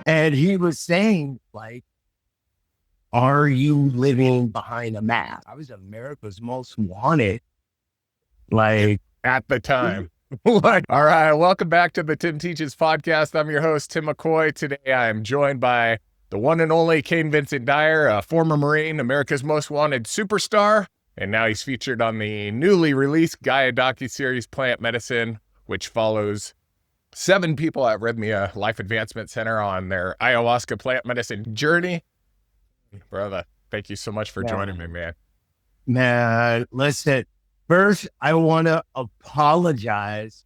And he was saying, like, are you living behind a mask? I was America's most wanted. Like, at the time. All right. Welcome back to the Tim Teaches podcast. I'm your host, Tim McCoy. Today I am joined by the one and only Cain Vincent Dyer, a former Marine, America's Most Wanted superstar. And now he's featured on the newly released Gaia Docuseries Plant Medicine, which follows 7 people at Rythmia Life Advancement Center on their Ayahuasca plant medicine journey. Brother, thank you so much for joining me, man. Man, listen, first, I want to apologize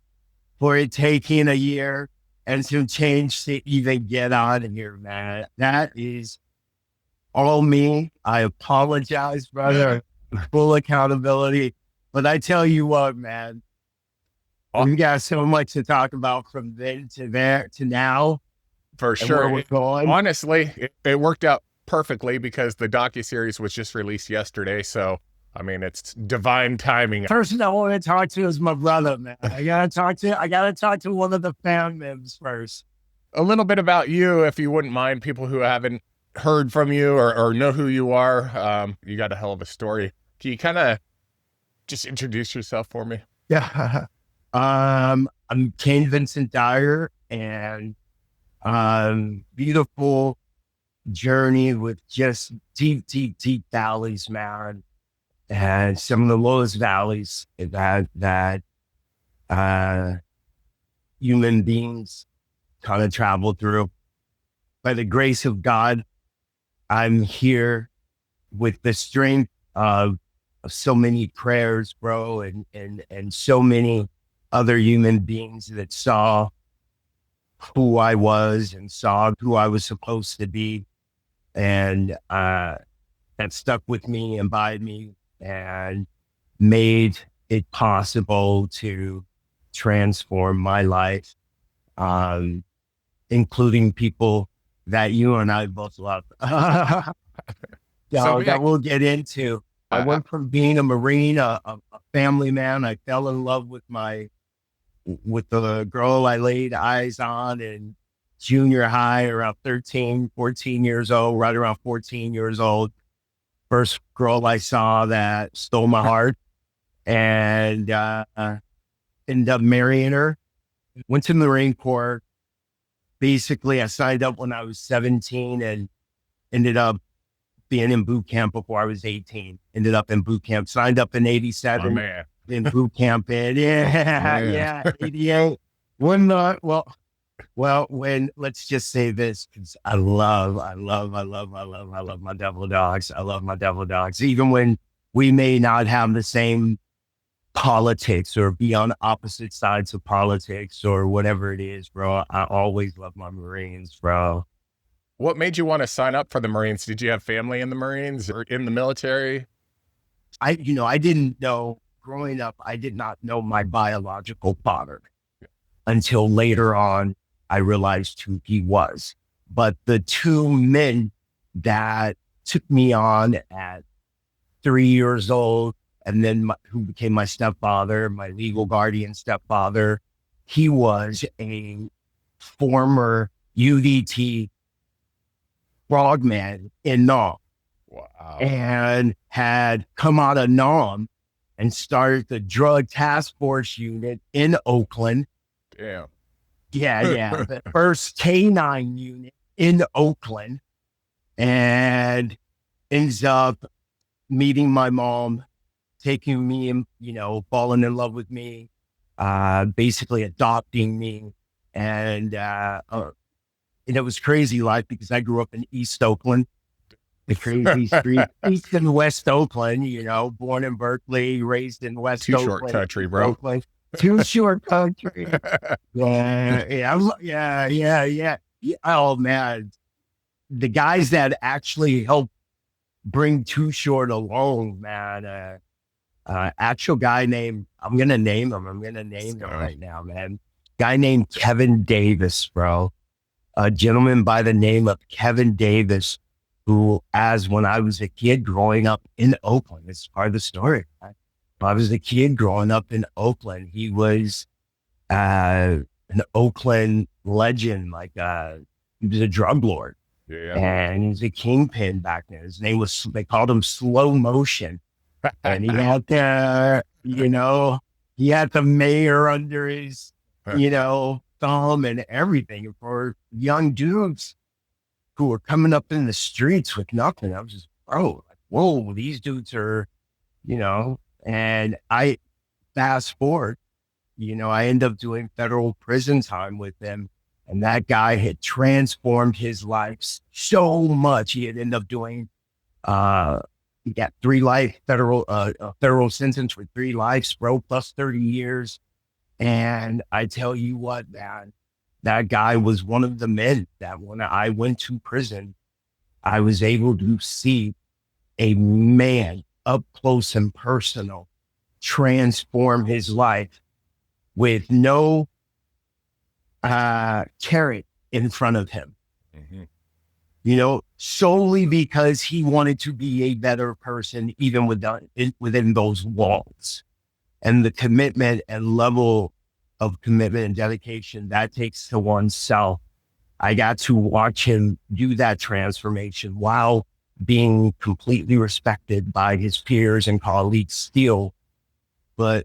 for it taking a year and some change to even get on here, man. That is all me. I apologize, brother. Full accountability. But I tell you what, man, we got so much to talk about from then to there to now. For sure. Honestly, it worked out perfectly because the docuseries was just released yesterday. So, I mean, it's divine timing. Person I want to talk to is my brother, man. I gotta talk to one of the fan members first. A little bit about you, if you wouldn't mind, people who haven't heard from you or know who you are. You got a hell of a story. Can you kind of just introduce yourself for me? Yeah. I'm Cain Vincent Dyer, and beautiful journey with just deep valleys, man. And some of the lowest valleys that human beings kind of travel through. By the grace of God, I'm here with the strength of so many prayers, bro, and so many other human beings that saw who I was and saw who I was supposed to be. And that stuck with me and by me and made it possible to transform my life, including people that you and I both love. That we'll get into. I went from being a Marine, a family man. I fell in love with the girl I laid eyes on in junior high, around 13, 14 years old, right around 14 years old. First girl I saw that stole my heart, and ended up marrying her. Went to the Marine Corps. Basically, I signed up when I was 17 and ended up being in boot camp before I was 18. Ended up in boot camp. Signed up in 87. Oh, man. In boot camp. And 88. When let's just say this, because I love my devil dogs. I love my devil dogs. Even when we may not have the same politics or be on opposite sides of politics or whatever it is, bro, I always love my Marines, bro. What made you want to sign up for the Marines? Did you have family in the Marines or in the military? I didn't know growing up. I did not know my biological father until later on. I realized who he was. But the 2 men that took me on at 3 years old, and then who became my stepfather, my legal guardian stepfather, he was a former UDT frogman in Nam. Wow. And had come out of Nam and started the drug task force unit in Oakland. Damn. Yeah. The first K9 unit in Oakland, and ends up meeting my mom, taking me and, falling in love with me, basically adopting me. And it was crazy life because I grew up in East Oakland, the crazy street, East and West Oakland, born in Berkeley, raised in West Oakland. Too short country, bro. Oakland. Too short country. Yeah. Oh, man. The guys that actually helped bring Too Short along, man. Actual guy named, I'm going to name him right now, man. Guy named Kevin Davis, bro. A gentleman by the name of Kevin Davis, who, when I was a kid growing up in Oakland, this is part of the story. I was a kid growing up in Oakland. He was an Oakland legend, like he was a drug lord. Yeah. And he's a kingpin back then. His name was, they called him Slow Motion. And he had he had the mayor under his, thumb and everything. And for young dudes who were coming up in the streets with nothing, I was just, bro, like, whoa, these dudes are, and I fast forward, I ended up doing federal prison time with him. And that guy had transformed his life so much. He had ended up doing, he got 3 life federal sentence for 3 lives, bro, plus 30 years. And I tell you what, man, that guy was one of the men that when I went to prison, I was able to see a man up close and personal transform his life with no carrot in front of him, solely because he wanted to be a better person, even within those walls. And the commitment and level of commitment and dedication that takes to oneself. I got to watch him do that transformation while being completely respected by his peers and colleagues still, but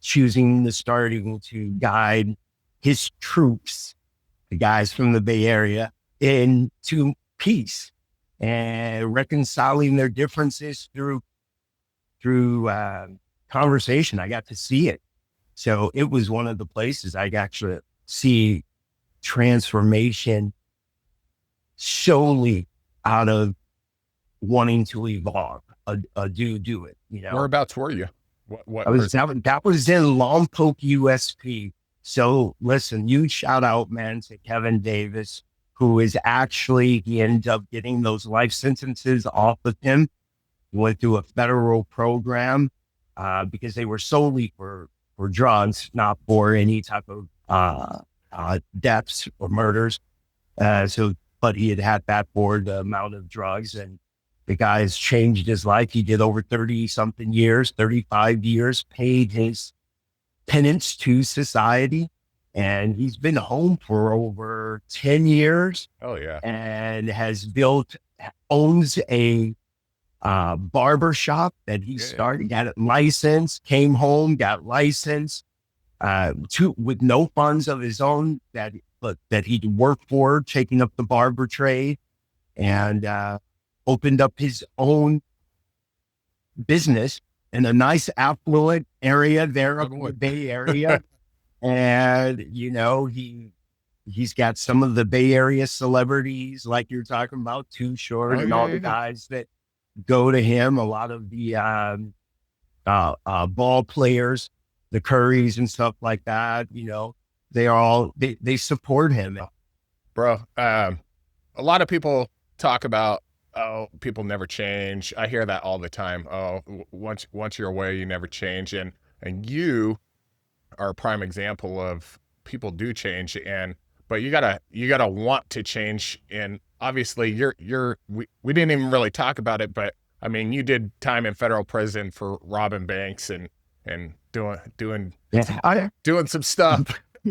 choosing to guide his troops, the guys from the Bay Area, into peace and reconciling their differences through conversation. I got to see it. So it was one of the places I got to see transformation solely out of wanting to evolve, do it, Whereabouts were you? That was in Lompoc, USP. So listen, huge shout out, man, to Kevin Davis, who is he ended up getting those life sentences off of him. He went through a federal program because they were solely for drugs, not for any type of deaths or murders. But he had that for the amount of drugs, and the guy has changed his life. He did over 30-something years, 35 years, paid his penance to society, and he's been home for over 10 years. Oh yeah. And owns a barber shop that he started, got it licensed, came home, got licensed, with no funds of his own that he'd worked for, taking up the barber trade, and opened up his own business in a nice affluent area there up in the Bay Area. And, he's got some of the Bay Area celebrities, like you're talking about, Too Short, the guys that go to him, a lot of the ball players, the Currys and stuff like that, they support him. Bro, a lot of people talk about, people never change. I hear that all the time. Once you're away, you never change. And you are a prime example of people do change, but you gotta want to change. And obviously we didn't even really talk about it, but I mean, you did time in federal prison for robbing banks and doing some stuff. We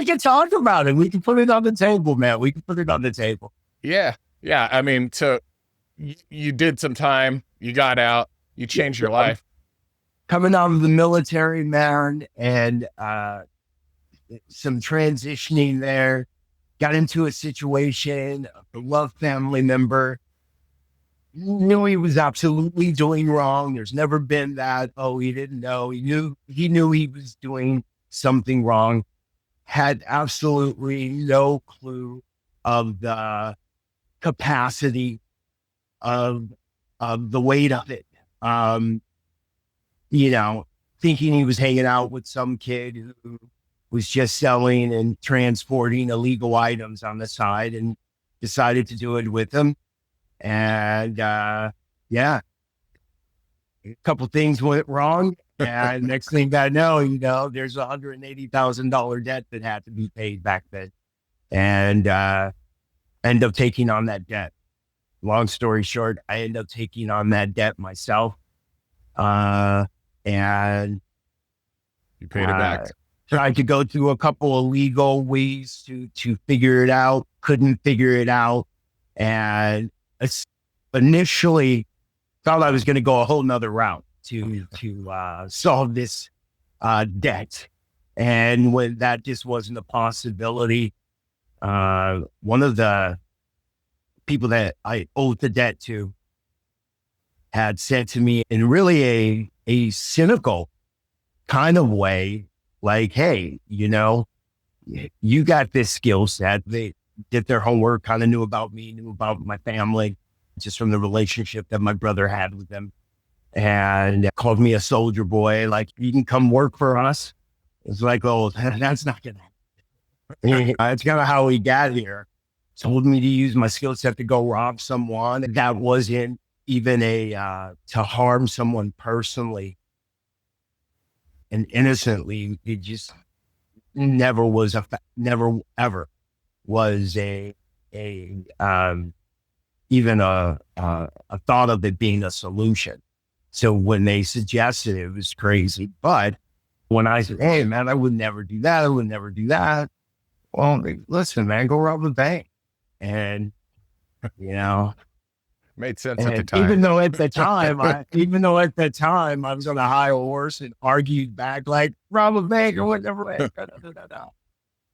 can talk about it. We can put it on the table, man. We can put it on the table. Yeah. I mean, so you did some time, you got out, you changed your life. Coming out of the military, man, and some transitioning there, got into a situation, a beloved family member, knew he was absolutely doing wrong. There's never been that, he didn't know. He knew he was doing something wrong, had absolutely no clue of the capacity of the weight of it. Thinking he was hanging out with some kid who was just selling and transporting illegal items on the side, and decided to do it with him. And a couple things went wrong. And next thing I know, there's $180,000 debt that had to be paid back then. And end up taking on that debt. Long story short, I ended up taking on that debt myself. And you paid it back. Tried to go through a couple of legal ways to figure it out. Couldn't figure it out. And initially thought I was going to go a whole nother route to solve this debt. And when that just wasn't a possibility, one of the people that I owed the debt to had said to me in really a cynical kind of way, like, hey, you got this skill set. They did their homework, kind of knew about me, knew about my family, just from the relationship that my brother had with them, and called me a soldier boy. Like, you can come work for us. It's like, oh, that's not going to happen. It's kind of how we got here. Told me to use my skill set to go rob someone. That wasn't even to harm someone personally and innocently. It just never was never ever was even a thought of it being a solution. So when they suggested it, it was crazy. But when I said, hey man, I would never do that. I would never do that. Well, listen, man, go rob a bank. And, made sense at the time. Even though at the time I was on a high horse and argued back, like, rob a bank or whatever.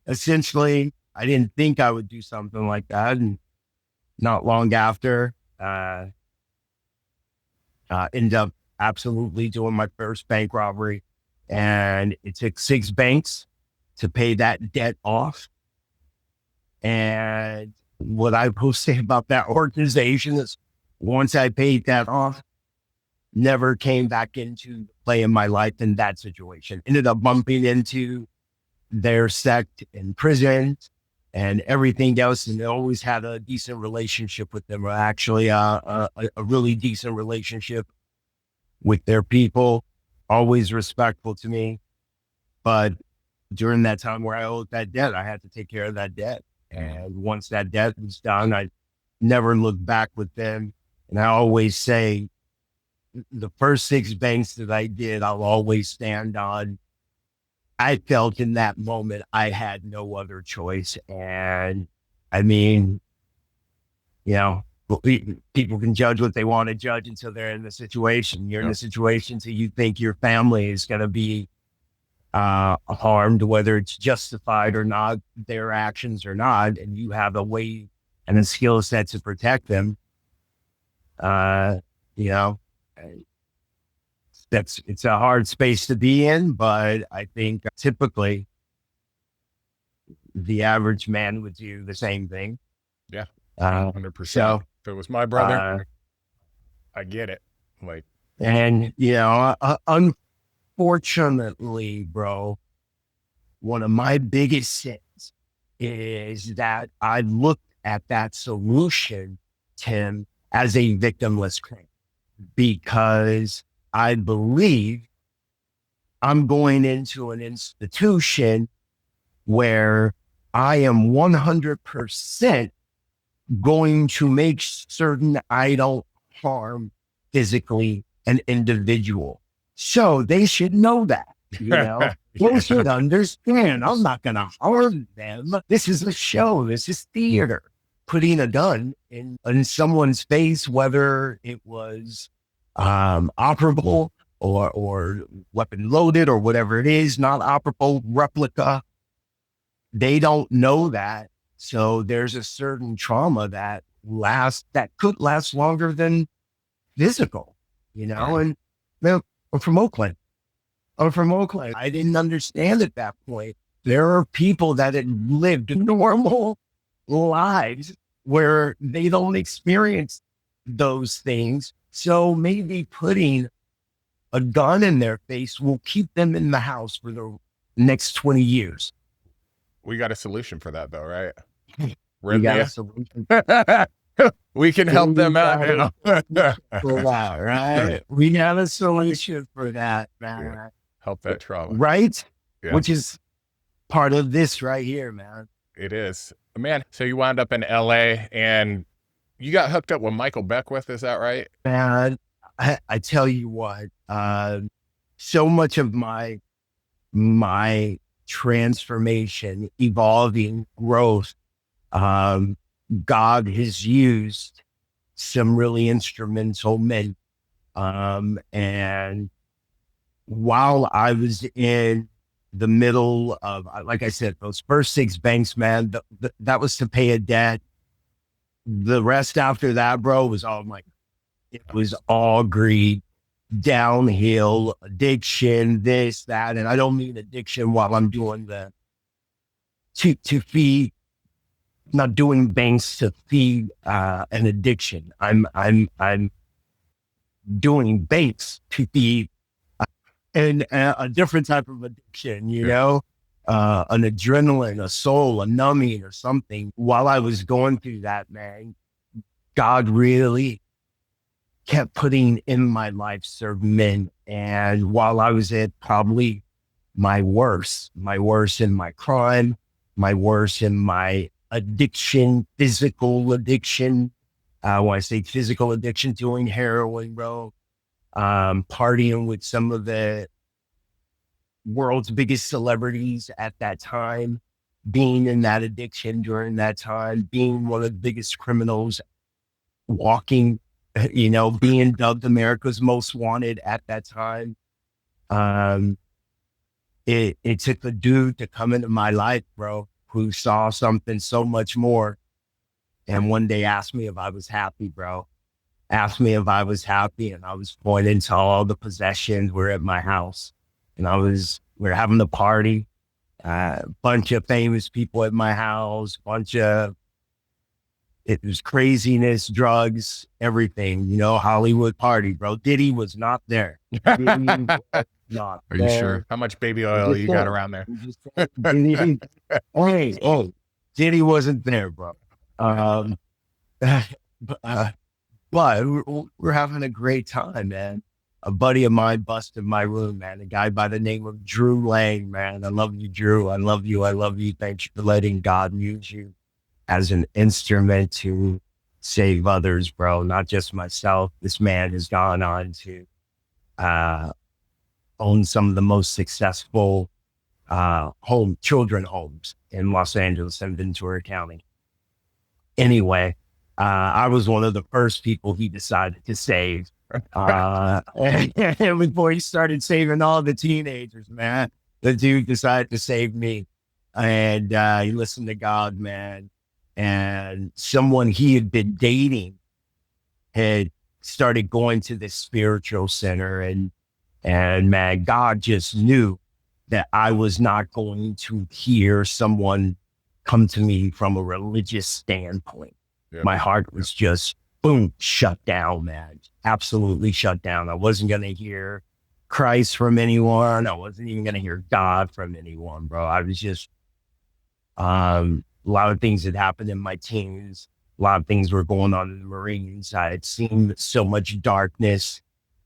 Essentially, I didn't think I would do something like that. And not long after, ended up absolutely doing my first bank robbery. And it took 6 banks to pay that debt off. And what I will say about that organization is once I paid that off, never came back into play in my life in that situation. Ended up bumping into their sect in prison and everything else. And always had a decent relationship with them, or actually a really decent relationship with their people, always respectful to me. But during that time where I owed that debt, I had to take care of that debt. And once that debt was done, I never looked back with them. And I always say the first 6 banks that I did, I'll always stand on. I felt in that moment I had no other choice. And I mean, people can judge what they want to judge until they're in the situation. You're in the situation, so you think your family is going to be harmed, whether it's justified or not, their actions or not, and you have a way and a skill set to protect them. It's a hard space to be in, but I think typically the average man would do the same thing. Yeah, 100%. So if it was my brother, I get it. And unfortunately, bro, one of my biggest sins is that I looked at that solution, Tim, as a victimless crime, because I believe I'm going into an institution where I am 100% going to make certain I don't harm physically an individual. So they should know that, They should understand I'm not going to harm them. This is a show. This is theater. Putting a gun in someone's face, whether it was operable or weapon loaded or whatever it is, not operable, replica, they don't know that. So there's a certain trauma that could last longer than physical, and I'm from Oakland. I didn't understand at that point. There are people that had lived normal lives where they don't experience those things. So maybe putting a gun in their face will keep them in the house for the next 20 years. We got a solution for that though, right? We got a solution. We can help them out. Right? We got a solution for that, man. Yeah. Help that trauma. Right? Yeah. Which is part of this right here, man. It is. Man, so you wound up in LA and you got hooked up with Michael Beckwith, is that right? Man, I tell you what, so much of my transformation, evolving, growth, God has used some really instrumental men. And while I was in the middle of, like I said, those first 6 banks, man, that was to pay a debt. The rest after that, bro, was all it was all greed, downhill, addiction, this, that. And I don't mean addiction while I'm doing to feed, not doing banks to feed an addiction. I'm doing banks to feed and a different type of addiction, you know, an adrenaline, a soul, a numbing or something. While I was going through that, man, God really kept putting in my life certain men. And while I was at probably my worst in my crime, my worst in my addiction, physical addiction. When I say physical addiction, doing heroin, bro, partying with some of the world's biggest celebrities at that time, being in that addiction during that time, being one of the biggest criminals walking, you know, being dubbed America's Most Wanted at that time. It took a dude to come into my life, bro, who saw something so much more. And one day asked me if I was happy, bro. Asked me if I was happy. And I was pointing to all the possessions were at my house. And we were having a party, bunch of famous people at my house, it was craziness, drugs, everything, you know, Hollywood party, bro. Diddy was not there. Diddy was not Are there. you sure? How much baby oil you got around there? Diddy wasn't there, bro. But we're having a great time, man. A buddy of mine busted my room, man. A guy by the name of Drew Lang, man. I love you, Drew. I love you. I love you. Thanks for letting God use you as an instrument to save others, bro. Not just myself. This man has gone on to own some of the most successful children homes in Los Angeles and Ventura County. Anyway, I was one of the first people he decided to save. And before he started saving all the teenagers, man, the dude decided to save me. And he listened to God, man. And someone he had been dating had started going to this spiritual center. And man, God just knew that I was not going to hear someone come to me from a religious standpoint. Yep. My heart was just, boom, shut down, man. Absolutely shut down. I wasn't going to hear Christ from anyone. I wasn't even going to hear God from anyone, bro. I was just, a lot of things had happened in my teens. A lot of things were going on in the Marines. I had seen so much darkness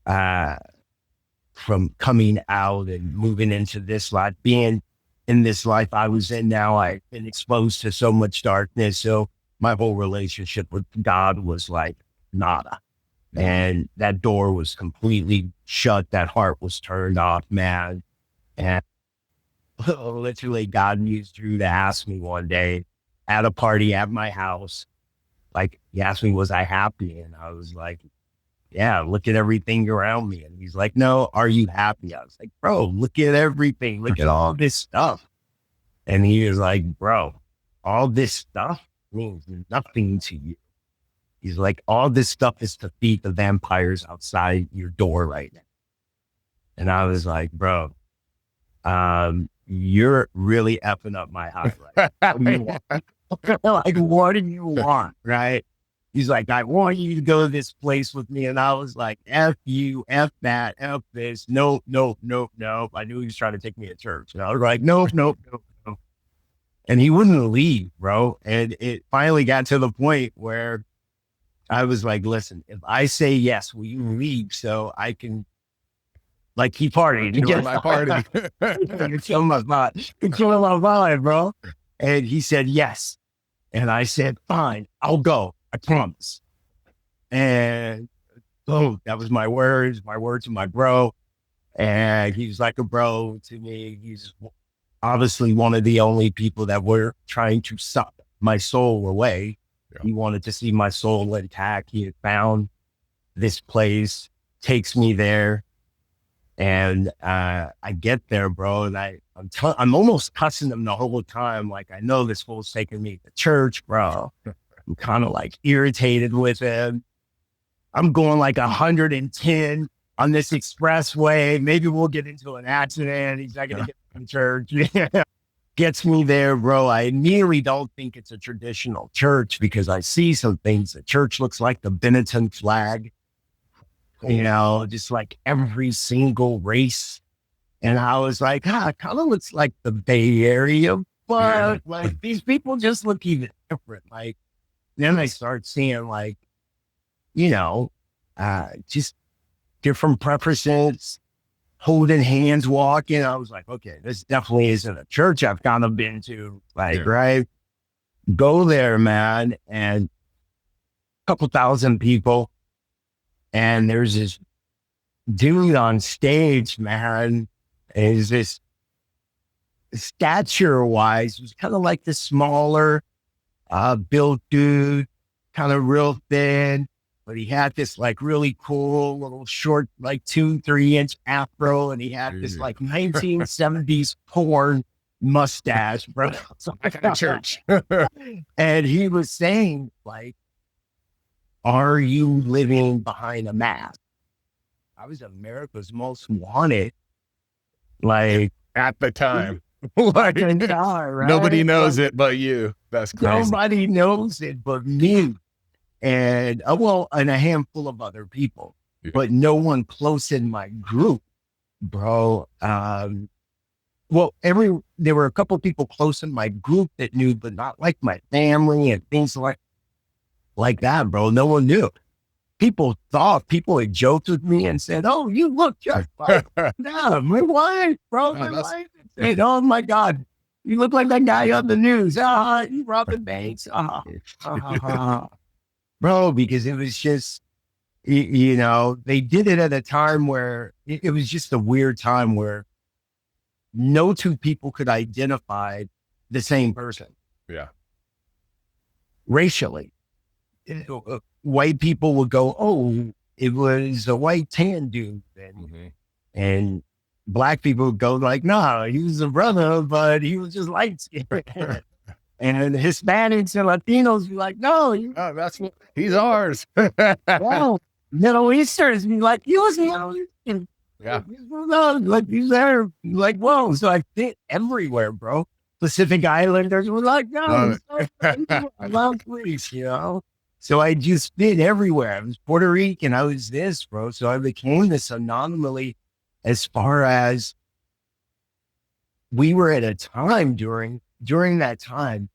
from coming out and moving into this life. Being in this life I was in now, I've been exposed to so much darkness. So my whole relationship with God was like nada. And that door was completely shut. That heart was turned off, man. And literally God used Drew to ask me one day at a party at my house, like he asked me, was I happy? And I was like, yeah, look at everything around me. And he's like, no, are you happy? I was like, bro, look at everything. Look at all this stuff. And he was like, bro, all this stuff means nothing to you. He's like, all this stuff is to feed the vampires outside your door right now. And I was like, bro, you're really effing up my heart right now. What do you want? Like, what do you want? Right? He's like, I want you to go to this place with me. And I was like, F you, F that, F this. Nope. I knew he was trying to take me to church. And I was like, nope. And he wouldn't leave, bro. And it finally got to the point where I was like, listen, if I say yes, will you leave so I can like keep partying? Enjoy my party. You're killing my vibe. You're killing my vibe, bro. And he said yes. And I said, fine, I'll go. I promise. And boom, that was my word to my bro. And he's like a bro to me. obviously one of the only people that were trying to suck my soul away. Yeah. He wanted to see my soul intact. He had found this place, takes me there. And I get there, bro, and I'm almost cussing him the whole time. Like, I know this fool's taking me to church, bro. I'm kind of like irritated with him. I'm going like 110 on this expressway. Maybe we'll get into an accident. He's not going to get to church. Gets me there, bro. I immediately don't think it's a traditional church because I see some things. The church looks like the Benetton flag. You know, just like every single race. And I was like, it kind of looks like the Bay Area, but like these people just look even different. Like, then I start seeing like, you know, just different preferences, holding hands, walking. I was like, okay, this definitely isn't a church I've kind of been to. Like, right? Go there, man. And a couple thousand people. And there's this dude on stage, man, is this stature-wise, was kind of like the smaller built dude, kind of real thin, but he had this like really cool little short, like 2-3 inch afro, and he had this like 1970s porn mustache, bro. So I got a church. And he was saying like, are you living behind a mask? I was America's most wanted. Like at the time. Like, right? Nobody knows it but you. That's crazy. Nobody knows it but me. And and a handful of other people. Yeah. But no one close in my group, bro. There were a couple of people close in my group that knew, but not like my family and things like that, bro. No one knew. People had joked with me and said, "Oh, you look just like my wife, bro. My wife." And, oh my God, you look like that guy on the news. You robbing banks. Bro, because it was just, you know, they did it at a time where it was just a weird time where no two people could identify the same person. Yeah. Racially. White people would go, oh, it was a white tan dude. And black people would go like, no, he was a brother, but he was just light skinned. And Hispanics and Latinos be like, no, he's ours. Well, Middle Easterners be like, he was Middle Eastern. Yeah. Like he's there. Like, whoa. So I fit everywhere, bro. Pacific Islanders were like, no, please, you know. So I just fit everywhere. I was Puerto Rican. I was this, bro. So I became this anomaly as far as we were at a time during that time,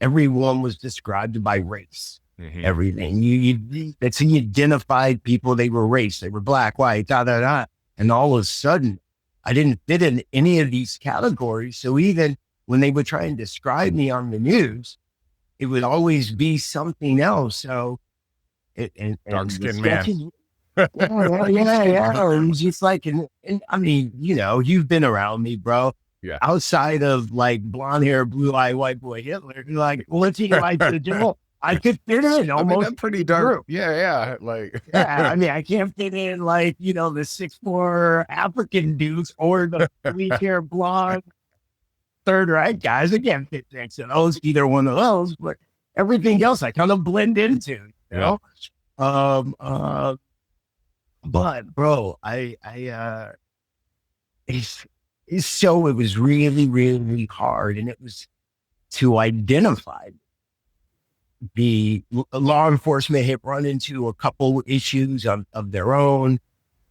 everyone was described by race. Everything. That's how you identified people. They were race. They were black, white, da. And all of a sudden, I didn't fit in any of these categories. So even when they would try and describe me on the news, it would always be something else. So, dark-skinned man. Yeah. It was just like, and I mean, you know, you've been around me, bro. Yeah. Outside of like blonde hair, blue eye, white boy Hitler, you're like, what's he like to do? I could fit in almost. I mean, that's pretty dark. Yeah. Like, I mean, I can't fit in like, you know, the 6'4" African dudes or the bleach hair blonde Third Reich guys. I can't fit next to those, either one of those, but everything else I kind of blend into, you know? But bro, so it was really, really hard. And it was to identify. The law enforcement had run into a couple issues of their own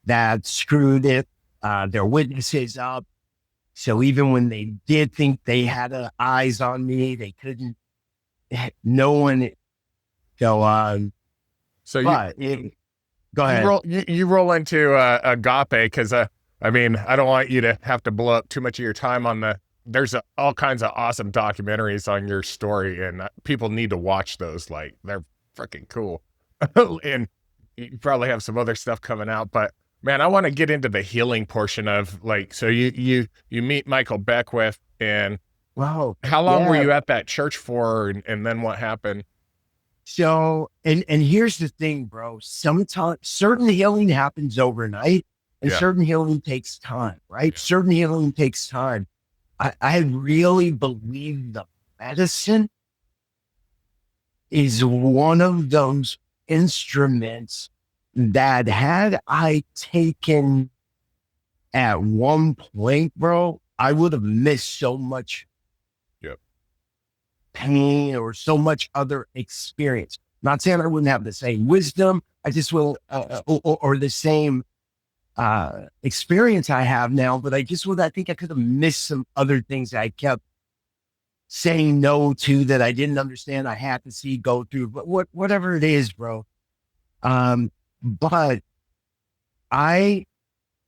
that screwed their witnesses up. So even when they did think they had eyes on me, they couldn't, no one go on. So go ahead. You roll into Agape because, I mean, I don't want you to have to blow up too much of your time on there's all kinds of awesome documentaries on your story, and people need to watch those. Like, they're freaking cool. And you probably have some other stuff coming out, but Man, I want to get into the healing portion of like, so you meet Michael Beckwith, and Wow. how long were Yeah. you at that church for, and then what happened? So, and here's the thing, bro. Sometimes certain healing happens overnight and Yeah. certain healing takes time, right? Yeah. Certain healing takes time. I really believe the medicine is one of those instruments that had I taken at one point, bro, I would have missed so much Yep. pain or so much other experience. Not saying I wouldn't have the same wisdom, I just will, or the same experience I have now, but I think I could have missed some other things that I kept saying no to that I didn't understand. I had to see go through, but whatever it is, bro. But I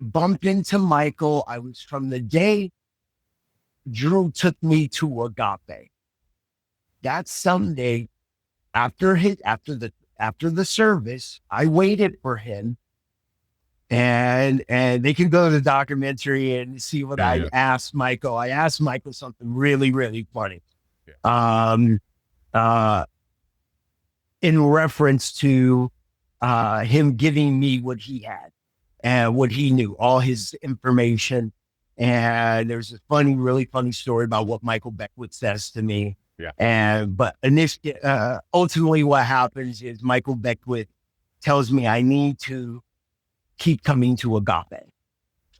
bumped into Michael. I was from the day Drew took me to Agape. That Sunday after the service, I waited for him, and they can go to the documentary and see what I asked Michael. I asked Michael something really, really funny. In reference to him giving me what he had and what he knew, all his information. And there's a really funny story about what Michael Beckwith says to me. Yeah. But initially, ultimately what happens is Michael Beckwith tells me I need to keep coming to Agape.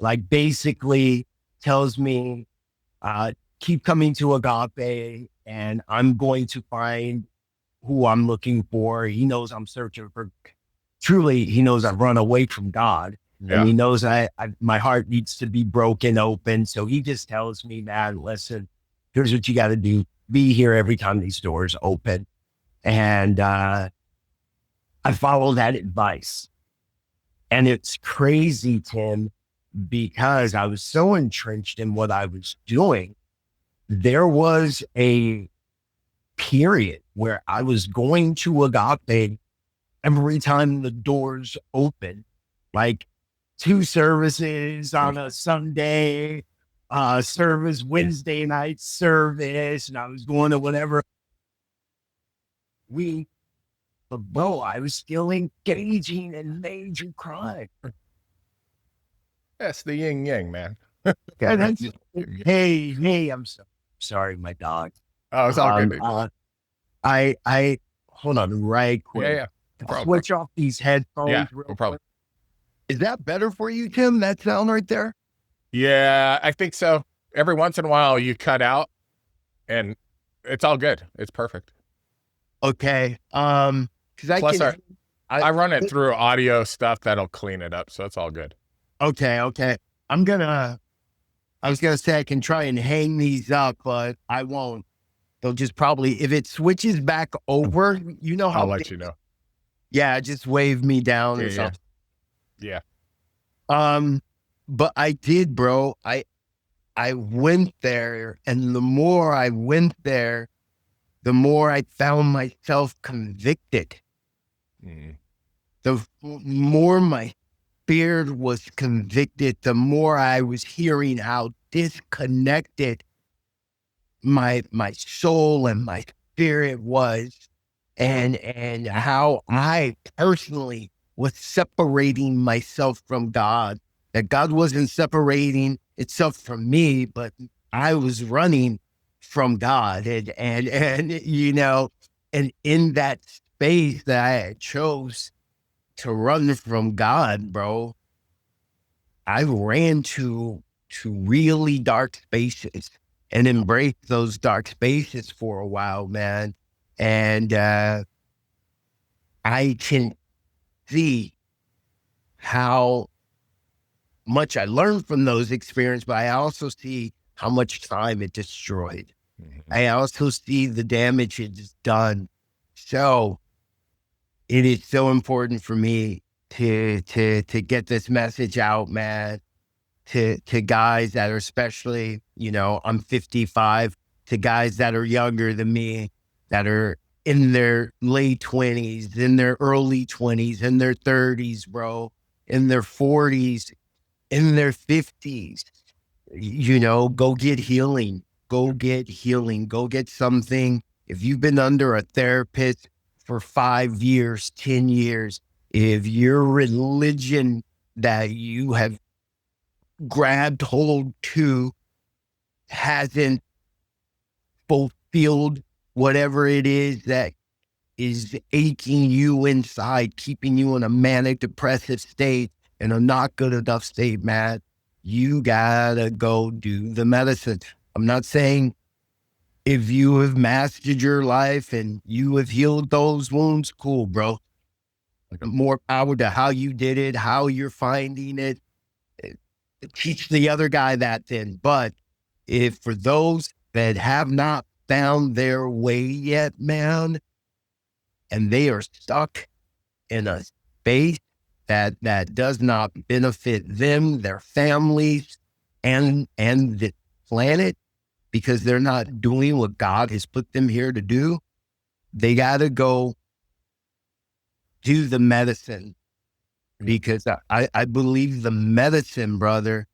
Like basically tells me, keep coming to Agape and I'm going to find who I'm looking for. He knows I'm searching for, truly, he knows I've run away from God. Yeah. And he knows my heart needs to be broken open. So he just tells me, man, listen, here's what you got to do. Be here every time these doors open. And I follow that advice. And it's crazy, Tim, because I was so entrenched in what I was doing. There was a period where I was going to Agape every time the doors open, like 2 services on a Sunday, service, Wednesday night service, and I was going to whatever week. But bro, I was still engaging in major crime. That's the yin yang, man. Hey, I'm so sorry, my dog. Oh, it's all good. I hold on right quick. Yeah. I'll switch off these headphones. Yeah, no problem. Is that better for you, Tim? That sound right there? Yeah, I think so. Every once in a while you cut out and it's all good. It's perfect. Okay. Because I run it through audio stuff that'll clean it up, so it's all good. Okay. I was gonna say I can try and hang these up, but I won't. They'll just probably, if it switches back over, you know how I'll let you know. Yeah, just wave me down or something. Yeah. But I did, bro. I went there, and the more I went there, the more I found myself convicted. The more my spirit was convicted, the more I was hearing how disconnected my soul and my spirit was, and how I personally was separating myself from God. That God wasn't separating itself from me, but I was running from God. And you know, and in that space that I chose to run from God, bro, I ran to really dark spaces and embraced those dark spaces for a while, man. And I can see how much I learned from those experiences, but I also see how much time it destroyed. I also see the damage it's done. So it is so important for me to get this message out, man, to guys that are, especially, you know, I'm 55, to guys that are younger than me, that are in their late 20s, in their early 20s, in their 30s, bro. in their 40s, in their 50s, go get healing. Go get healing. Go get something. If you've been under a therapist for 5 years, 10 years, if your religion that you have grabbed hold to hasn't fulfilled whatever it is that is aching you inside, keeping you in a manic depressive state, in a not good enough state, man, you gotta go do the medicine. I'm not saying if you have mastered your life and you have healed those wounds, cool, bro. More power to how you did it, how you're finding it. Teach the other guy that then. But if for those that have not found their way yet, man, and they are stuck in a space that does not benefit them, their families, and the planet, because they're not doing what God has put them here to do, they got to go do the medicine. Because I believe the medicine, brother,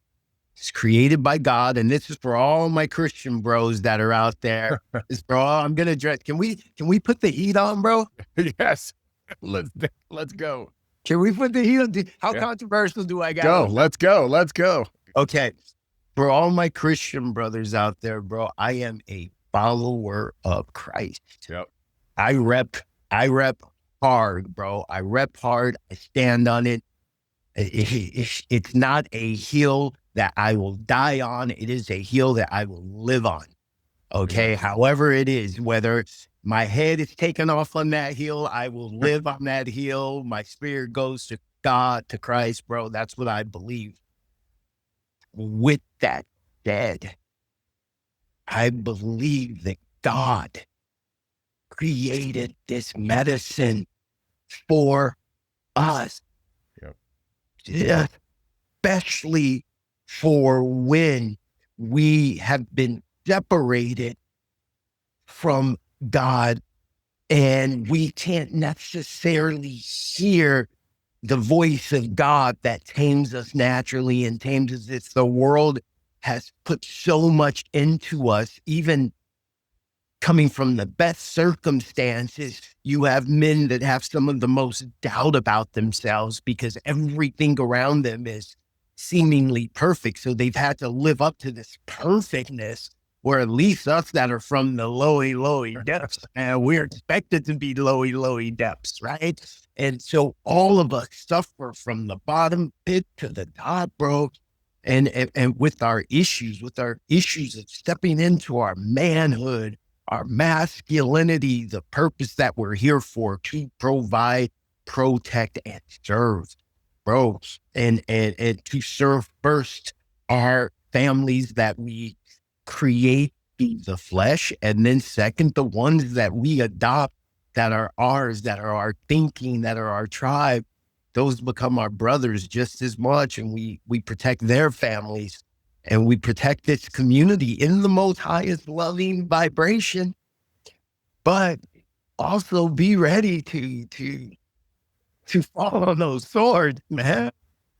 is created by God. And this is for all my Christian bros that are out there. It's for all, I'm going to address. Can we put the heat on, bro? Yes. Let's go. Can we put the heat on? How controversial do I got? Let's go. Okay. For all my Christian brothers out there, bro, I am a follower of Christ. Yep. I rep hard, bro. I rep hard. I stand on it. It's not a hill that I will die on. It is a hill that I will live on. Okay. Yeah. However it is, whether my head is taken off on that hill, I will live on that hill. My spirit goes to God, to Christ, bro. That's what I believe. With that said, I believe that God created this medicine for us. Yep. Especially for when we have been separated from God and we can't necessarily hear the voice of God that tames us naturally and tames us. It's the world has put so much into us, even coming from the best circumstances. You have men that have some of the most doubt about themselves because everything around them is seemingly perfect. So they've had to live up to this perfectness, where at least us that are from the lowy depths, and we're expected to be lowy depths, right? And so all of us suffer from the bottom pit to the top, bro. And with our issues of stepping into our manhood, our masculinity, the purpose that we're here for, to provide, protect, and serve, bro. And to serve first our families that we create through the flesh, and then second, the ones that we adopt, that are ours, that are our thinking, that are our tribe. Those become our brothers just as much, and we protect their families, and we protect this community in the most highest loving vibration. But also be ready to fall on those swords, man.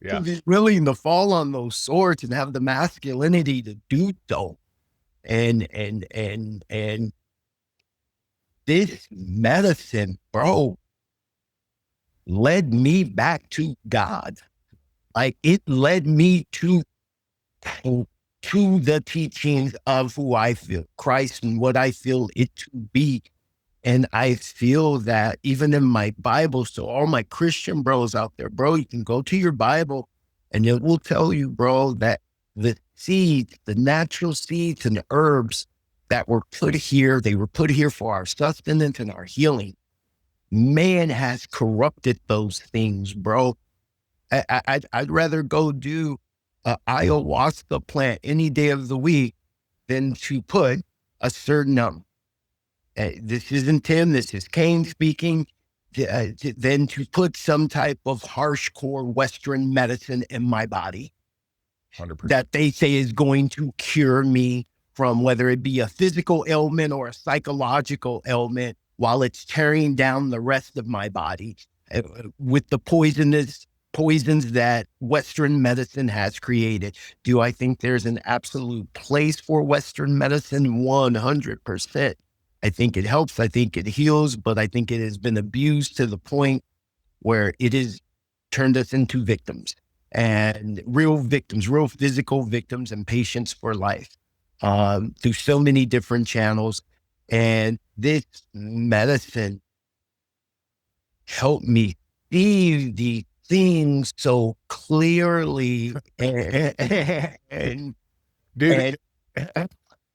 Yeah. To be willing to fall on those swords and have the masculinity to do so. And this medicine, bro, led me back to God. Like, it led me to the teachings of who I feel, Christ, and what I feel it to be. And I feel that even in my Bible, so all my Christian bros out there, bro, you can go to your Bible and it will tell you, bro, that the seeds, the natural seeds and the herbs that were put here, they were put here for our sustenance and our healing. Man has corrupted those things, bro. I'd rather go do an ayahuasca plant any day of the week than to put a certain, this isn't Tim, this is Kane speaking, than to put some type of harsh core Western medicine in my body 100%. That they say is going to cure me from whether it be a physical ailment or a psychological ailment, while it's tearing down the rest of my body with the poisonous poisons that Western medicine has created. Do I think there's an absolute place for Western medicine? 100%. I think it helps. I think it heals, but I think it has been abused to the point where it has turned us into victims, and real victims, real physical victims and patients for life, through so many different channels. And this medicine helped me see the things so clearly. And Dude,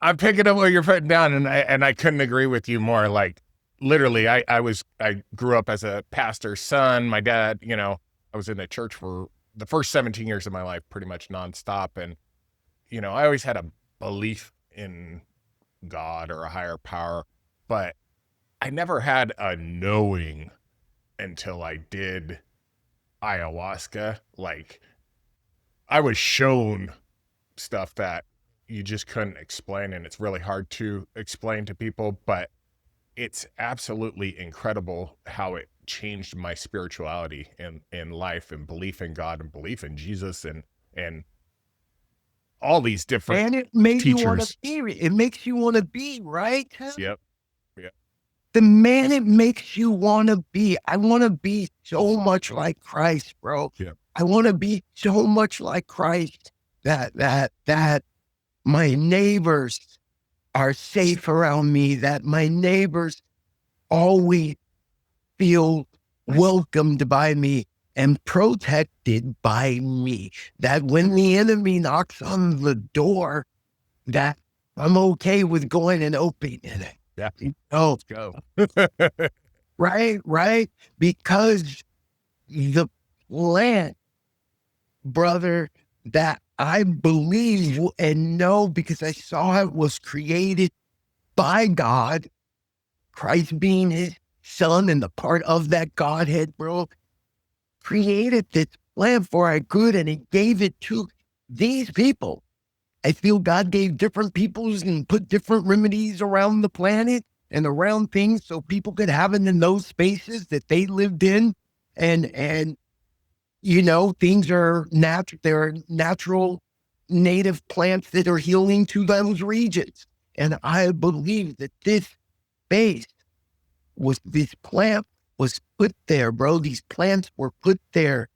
I'm picking up what you're putting down, and I couldn't agree with you more. Like, literally, I grew up as a pastor's son. My dad, I was in the church for the first 17 years of my life, pretty much nonstop. And, I always had a belief in God or a higher power, but I never had a knowing until I did ayahuasca. Like, I was shown stuff that you just couldn't explain, and it's really hard to explain to people, but it's absolutely incredible how it changed my spirituality and life and belief in God and belief in Jesus and all these different and it makes teachers. You want to be. It makes you want to be, right? Yep. The man it makes you want to be. I want to be so much like Christ, bro. Yep. I want to be so much like Christ that my neighbors are safe around me, that my neighbors always feel welcomed by me and protected by me, that when the enemy knocks on the door, that I'm okay with going and opening it. Yeah. Let's go. Right. Because the plant, brother, that I believe and know because I saw it was created by God, Christ being his son and the part of that Godhead, bro, created this plant for our good, and he gave it to these people. I feel God gave different peoples and put different remedies around the planet and around things so people could have it in those spaces that they lived in. And things are natural. There are natural native plants that are healing to those regions. And I believe that this plant was put there, bro. These plants were put there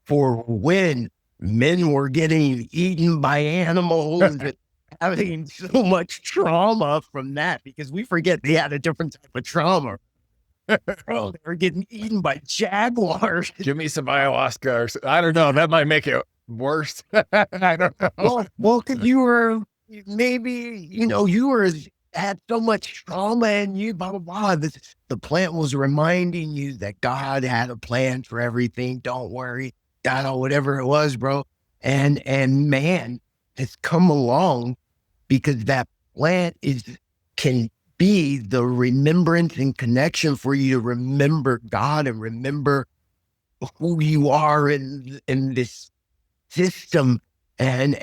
for when men were getting eaten by animals and having so much trauma from that, because we forget they had a different type of trauma. Bro, they were getting eaten by jaguars. Give me some ayahuasca I don't know. That might make it worse. I don't know. Well, because you were had so much trauma and you blah, blah, blah. The plant was reminding you that God had a plan for everything. Don't worry. Whatever it was, bro. And man has come along because that plant can be the remembrance and connection for you to remember God and remember who you are in this system and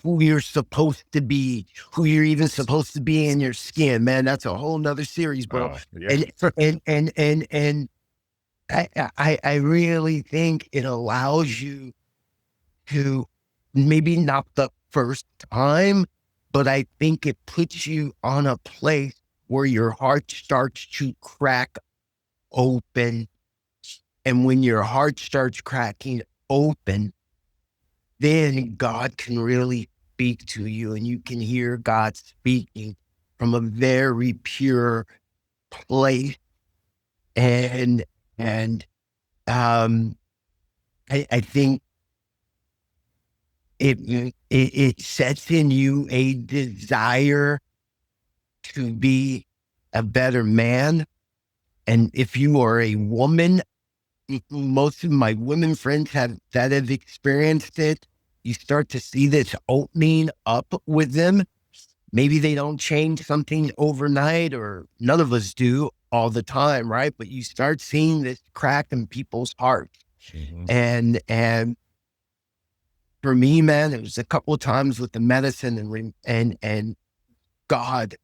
who you're supposed to be, who you're even supposed to be in your skin, man. That's a whole nother series, bro. Oh, yeah. And I really think it allows you to, maybe not the first time, but I think it puts you on a place where your heart starts to crack open. And when your heart starts cracking open, then God can really speak to you, and you can hear God speaking from a very pure place. And I think it sets in you a desire to be a better man. And if you are a woman, most of my women friends have experienced it. You start to see this opening up with them. Maybe they don't change something overnight, or none of us do all the time, right? But you start seeing this crack in people's hearts. Mm-hmm. And for me, man, it was a couple of times with the medicine and God,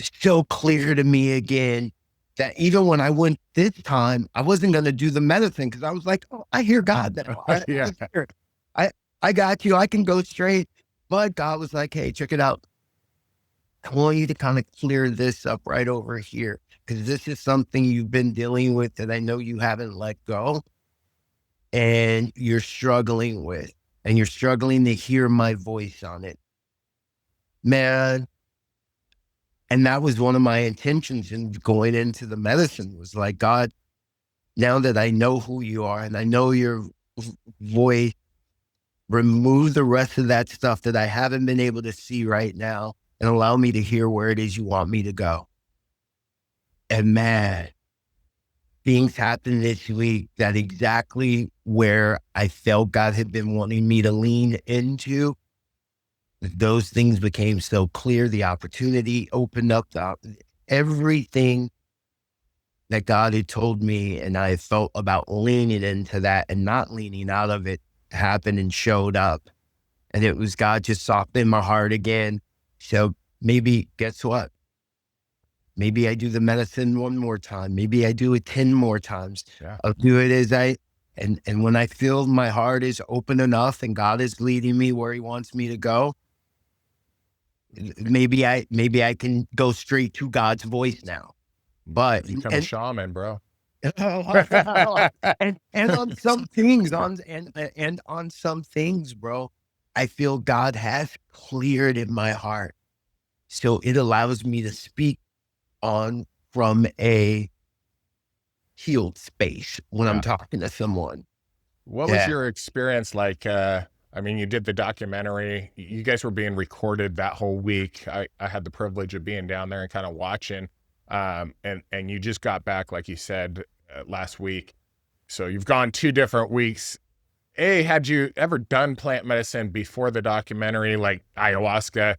so clear to me again that even when I went this time, I wasn't going to do the medicine because I was like, oh, I hear God now. Yeah. I got you. I can go straight. But God was like, hey, check it out. I want you to kind of clear this up right over here because this is something you've been dealing with that I know you haven't let go and you're struggling with, and you're struggling to hear my voice on it, man. And that was one of my intentions in going into the medicine, was like, God, now that I know who you are and I know your voice, remove the rest of that stuff that I haven't been able to see right now and allow me to hear where it is you want me to go. And man, things happened this week that exactly where I felt God had been wanting me to lean into. Those things became so clear. The opportunity opened up, everything that God had told me and I felt about leaning into that and not leaning out of it happened and showed up. And it was God just softening my heart again. So maybe, guess what? Maybe I do the medicine one more time. Maybe I do it 10 more times. Yeah. I'll do it as and when I feel my heart is open enough and God is leading me where he wants me to go, maybe I can go straight to God's voice now. But become a shaman, bro. and on some things, on some things, bro, I feel God has cleared in my heart, so it allows me to speak on from a healed space when I'm talking to someone. What was your experience like? I mean, you did the documentary. You guys were being recorded that whole week. I had the privilege of being down there and kind of watching. And you just got back, like you said, last week. So you've gone 2 different weeks. Had you ever done plant medicine before the documentary, like ayahuasca?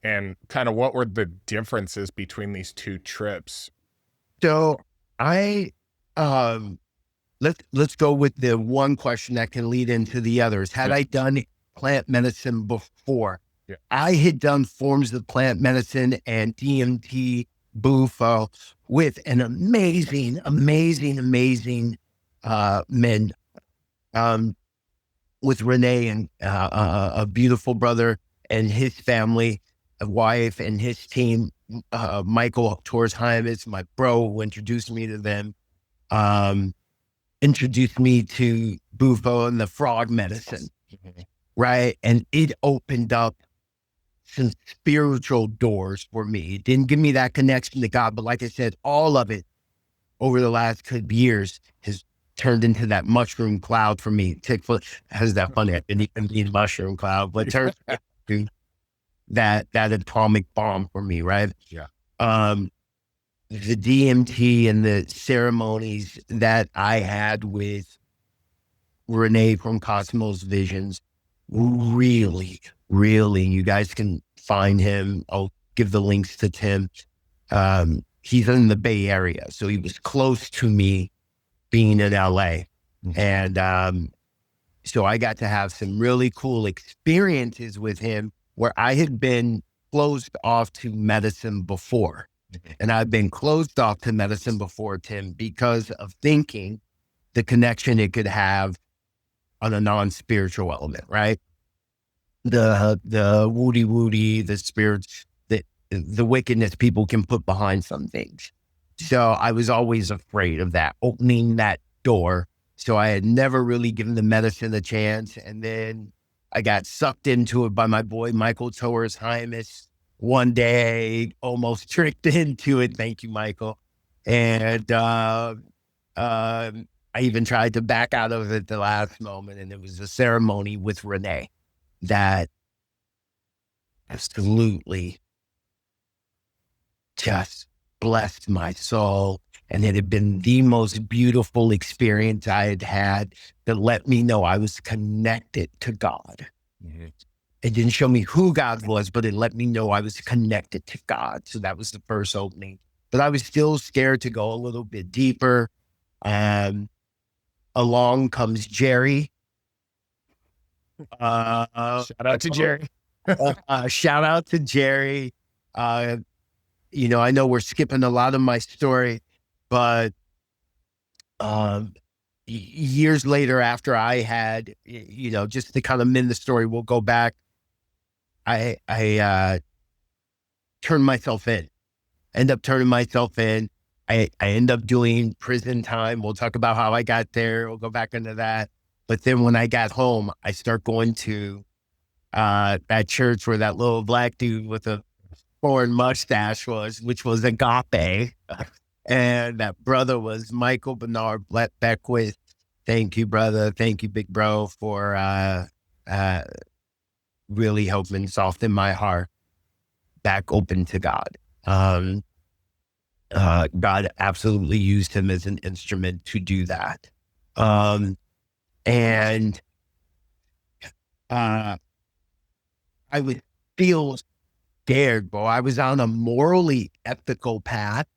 And kind of what were the differences between these 2 trips? So let's go with the one question that can lead into the others. Had I done plant medicine before? Yeah. I had done forms of plant medicine and DMT, bufo with an amazing men, with Renee and a beautiful brother and his family, a wife and his team, Michael Torres-Hymas, my bro, who introduced me to them, introduced me to bufo and the frog medicine, right? And it opened up some spiritual doors for me. It didn't give me that connection to God, but like I said, all of it over the last couple years has turned into that mushroom cloud for me. Tickfoot has that funny, mushroom cloud, but turned into that atomic bomb for me, right? Yeah. The DMT and the ceremonies that I had with Renee from Cosmos Visions, really, you guys can find him. I'll give the links to Tim. He's in the Bay Area, so he was close to me being in LA. And so I got to have some really cool experiences with him where I had been closed off to medicine before. And I've been closed off to medicine before, Tim, because of thinking the connection it could have on a non-spiritual element, right? The woody, the spirits, the wickedness people can put behind some things. So I was always afraid of that, opening that door. So I had never really given the medicine a chance. And then I got sucked into it by my boy, Michael Torres-Hymas. One day, almost tricked into it. Thank you, Michael. And I even tried to back out of it the last moment. And it was a ceremony with Renee that absolutely just blessed my soul. And it had been the most beautiful experience I had had that let me know I was connected to God. It didn't show me who God was, but it let me know I was connected to God. So that was the first opening. But I was still scared to go a little bit deeper. Along comes Jerry. Shout out to Jerry. Shout out to Jerry. I know we're skipping a lot of my story, But years later, after I had, just to kind of mend the story, we'll go back. I turned myself in. End up turning myself in. I end up doing prison time. We'll talk about how I got there. We'll go back into that. But then when I got home, I start going to that church where that little black dude with a foreign mustache was, which was Agape. And that brother was Michael Bernard Beckwith. Thank you, brother. Thank you, big bro, for really helping soften my heart back open to God. God absolutely used him as an instrument to do that. And I would feel scared, bro. I was on a morally ethical path.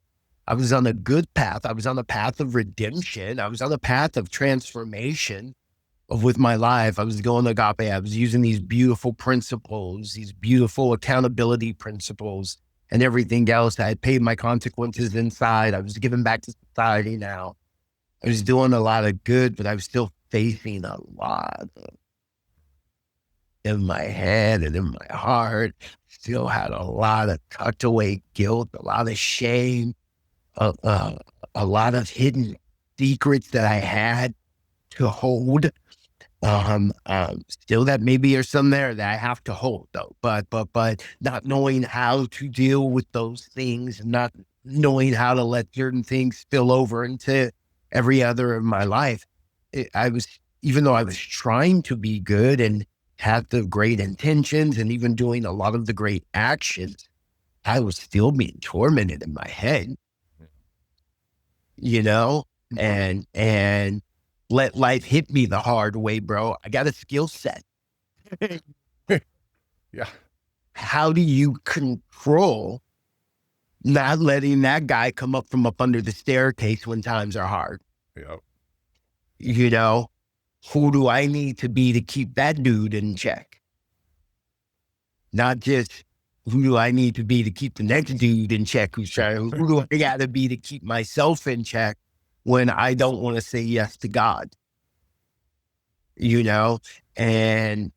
I was on a good path. I was on a path of redemption. I was on a path of transformation with my life. I was going to Agape. I was using these beautiful principles, these beautiful accountability principles and everything else. I had paid my consequences inside. I was giving back to society now. I was doing a lot of good, but I was still facing a lot in my head and in my heart. Still had a lot of tucked away guilt, a lot of shame, a lot of hidden secrets that I had to hold. Still that maybe there's some there that I have to hold though, but not knowing how to deal with those things, not knowing how to let certain things spill over into every other of my life. Even though I was trying to be good and had the great intentions and even doing a lot of the great actions, I was still being tormented in my head, and let life hit me the hard way, bro. I got a skill set. Yeah. How do you control not letting that guy come up from up under the staircase when times are hard? Yep. Who do I need to be to keep that dude in check? Not just who do I need to be to keep the next dude in check who's trying, who do I got to be to keep myself in check when I don't want to say yes to God? And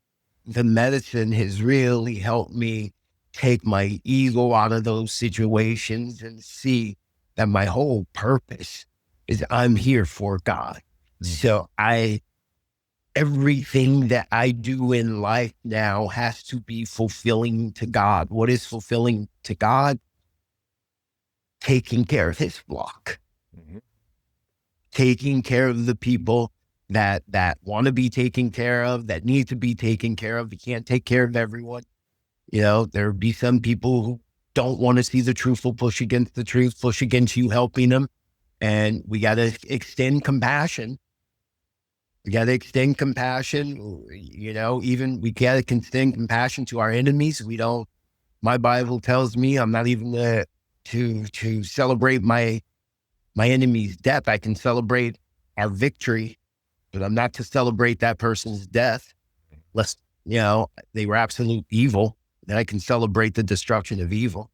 the medicine has really helped me take my ego out of those situations and see that my whole purpose is I'm here for God. So everything that I do in life now has to be fulfilling to God. What is fulfilling to God? Taking care of his flock, taking care of the people that want to be taken care of, that need to be taken care of. You can't take care of everyone. There'll be some people who don't want to see the truth, will push against the truth, push against you helping them. And we got to extend compassion. We got to extend compassion, even we got to extend compassion to our enemies. My Bible tells me I'm not even to celebrate my enemy's death. I can celebrate our victory, but I'm not to celebrate that person's death. Unless, they were absolute evil, then I can celebrate the destruction of evil.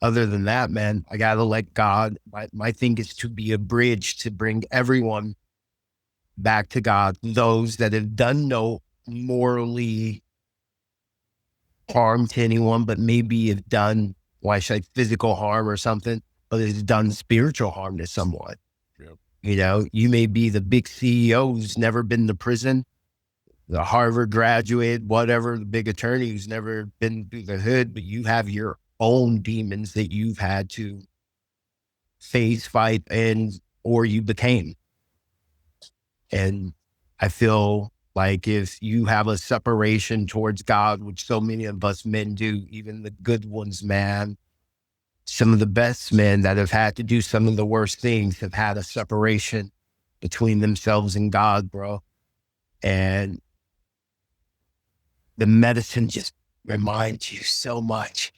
Other than that, man, I got to let God, my thing is to be a bridge to bring everyone back to God. Those that have done no morally harm to anyone, but maybe have done, physical harm or something, but has done spiritual harm to someone. Yep. You may be the big CEO who's never been to prison, the Harvard graduate, whatever, the big attorney who's never been through the hood, but you have your own demons that you've had to face, fight, or you became. And I feel like if you have a separation towards God, which so many of us men do, even the good ones, man, some of the best men that have had to do some of the worst things have had a separation between themselves and God, bro. And the medicine just reminds you so much.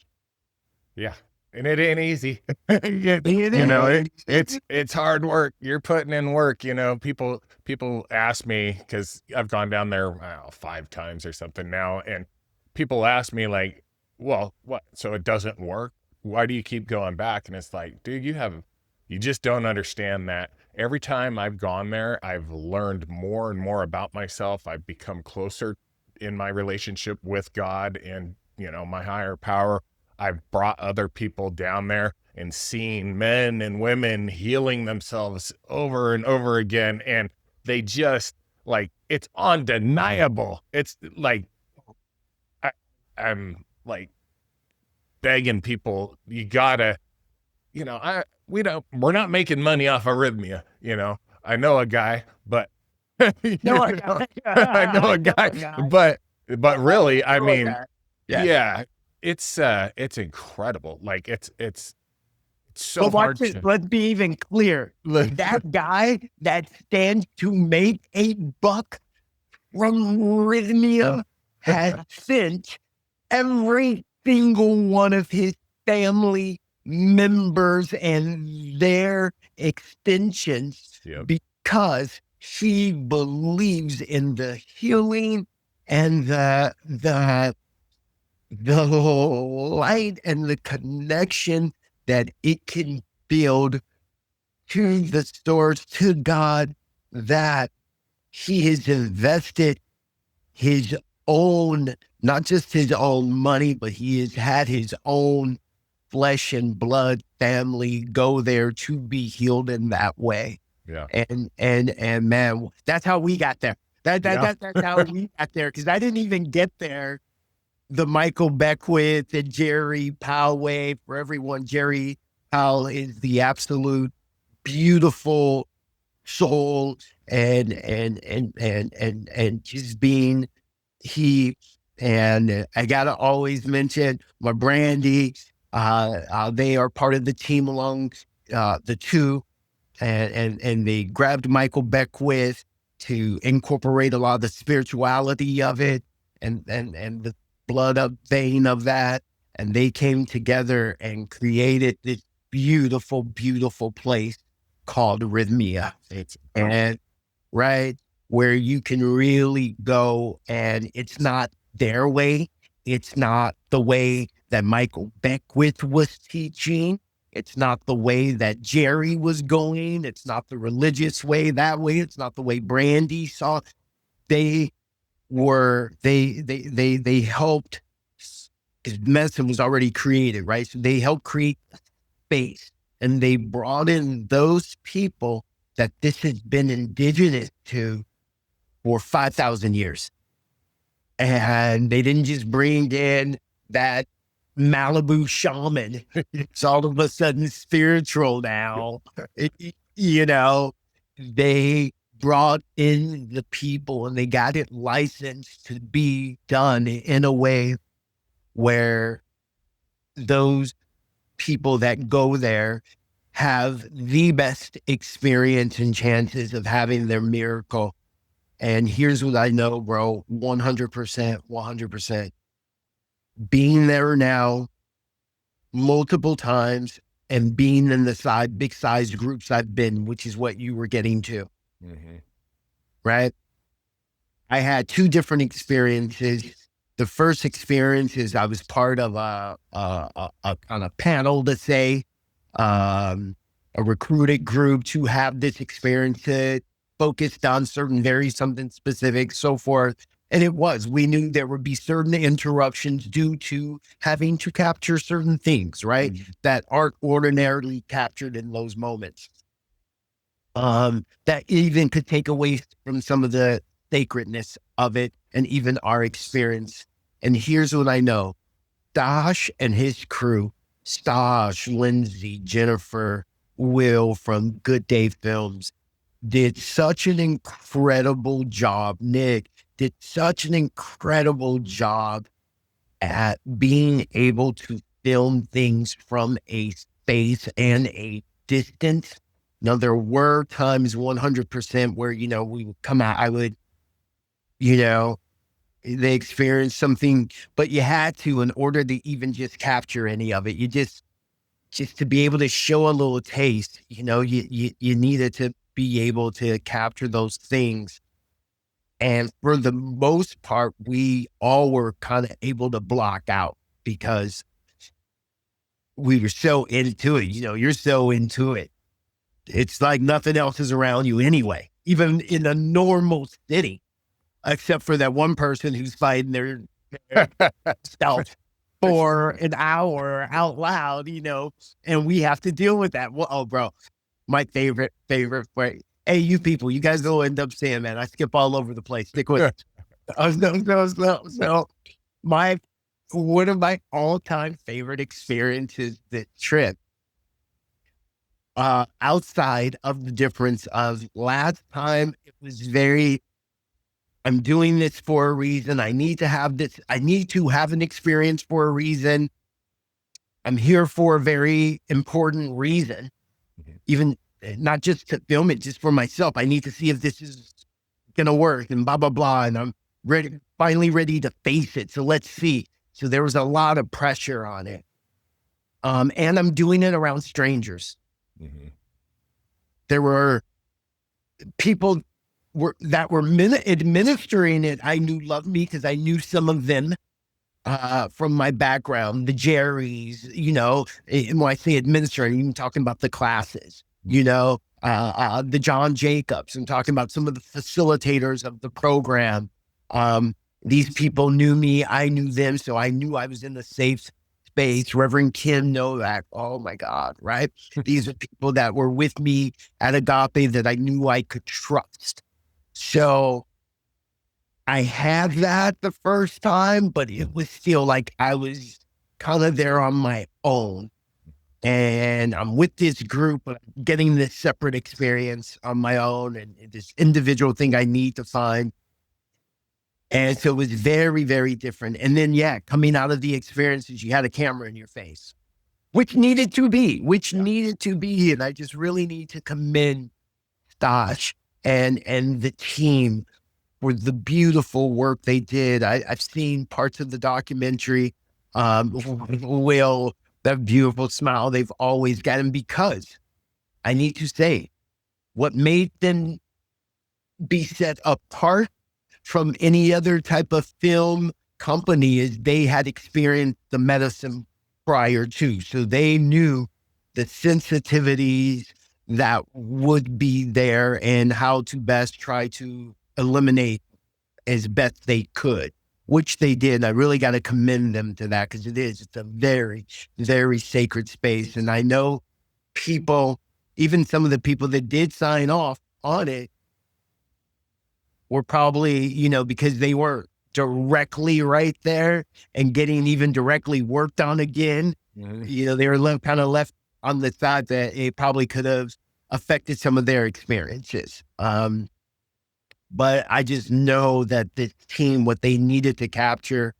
Yeah. And it ain't easy. It's hard work. You're putting in work. People ask me, because I've gone down there 5 times or something now, and people ask me like, well, what? So it doesn't work? Why do you keep going back? And it's like, dude, you have You just don't understand that. Every time I've gone there, I've learned more and more about myself. I've become closer in my relationship with God and, my higher power. I've brought other people down there and seen men and women healing themselves over and over again. And they just like, it's undeniable. It's like, I'm like begging people, you gotta, we're not making money off arrhythmia. I know a guy, but No, I know a guy, but really, I mean, yeah, it's incredible. Like it's so but hard watch it. Let's be even clear. That guy that stands to make $8 from Rythmia has sent every single one of his family members and their extensions because he believes in the healing and the light and the connection that it can build to the source, to God, that he has invested his own, not just his own money, but he has had his own flesh and blood family go there to be healed in that way. Yeah. And man, that's how we got there. That's how we got there. Cause I didn't even get there the Michael Beckwith and Jerry Powell way. For everyone, Jerry Powell is the absolute beautiful soul and just being and I gotta always mention my Brandy. They are part of the team along the two, and they grabbed Michael Beckwith to incorporate a lot of the spirituality of it and the blood up vein of that, and they came together and created this beautiful, beautiful place called Rythmia. And right where you can really go, and it's not their way. It's not the way that Michael Beckwith was teaching. It's not the way that Jerry was going. It's not the religious way that way. It's not the way Brandy saw. They helped, because medicine was already created, right? So they helped create space, and they brought in those people that this has been indigenous to for 5,000 years. And they didn't just bring in that Malibu shaman. It's all of a sudden spiritual now. They brought in the people and they got it licensed to be done in a way where those people that go there have the best experience and chances of having their miracle. And here's what I know, bro, 100%, being there now multiple times and being in the big size groups I've been, which is what you were getting to, right? I had two different experiences. The first experience is I was part of a kind of panel to say, a recruited group to have this experience that focused on something specific, so forth. And we knew there would be certain interruptions due to having to capture certain things, right? That aren't ordinarily captured in those moments. That even could take away from some of the sacredness of it and even our experience. And here's what I know. Stash and his crew, Stash, Lindsay, Jennifer, Will from Good Day Films, did such an incredible job. Nick did such an incredible job at being able to film things from a space and a distance. Now, there were times 100% where, we would come out, they experienced something, but you had to, in order to even just capture any of it, you just to be able to show a little taste, you needed to be able to capture those things. And for the most part, we all were kind of able to block out because we were so into it. You're so into it. It's like nothing else is around you anyway, even in a normal city, except for that one person who's fighting their self for an hour out loud, and we have to deal with that. Well, oh, bro, my favorite way. Hey, you people, you guys will end up saying, man, I skip all over the place. Stick with it. So one of my all-time favorite experiences, the trip, outside of the difference of last time, it was very, I'm doing this for a reason. I need to have this. I need to have an experience for a reason. I'm here for a very important reason, even not just to film it, just for myself. I need to see if this is going to work and blah, blah, blah. And I'm finally ready to face it. So let's see. So there was a lot of pressure on it. And I'm doing it around strangers. Mm-hmm. There were people that were administering it. I knew loved me because I knew some of them from my background, the Jerrys, and when I say administering, I'm talking about the classes, the John Jacobs. I'm talking about some of the facilitators of the program. These people knew me, I knew them, so I knew I was in the safe space. Reverend Kim Novak, oh my God, right? These are people that were with me at Agape that I knew I could trust. So I had that the first time, but it was still like I was kind of there on my own. And I'm with this group, but I'm getting this separate experience on my own and this individual thing I need to find. And so it was very, very different. And then, coming out of the experiences, you had a camera in your face, which needed to be. And I just really need to commend Stash and the team for the beautiful work they did. I've seen parts of the documentary. Will, that beautiful smile they've always gotten, because I need to say what made them be set apart from any other type of film company is they had experienced the medicine prior to. So they knew the sensitivities that would be there and how to best try to eliminate as best they could, which they did. I really got to commend them to that, because it's a very, very sacred space. And I know people, even some of the people that did sign off on it, were probably, because they weren't directly right there and getting even directly worked on again. Mm-hmm. They were kind of left on the side that it probably could have affected some of their experiences. But I just know that the team, what they needed to capture,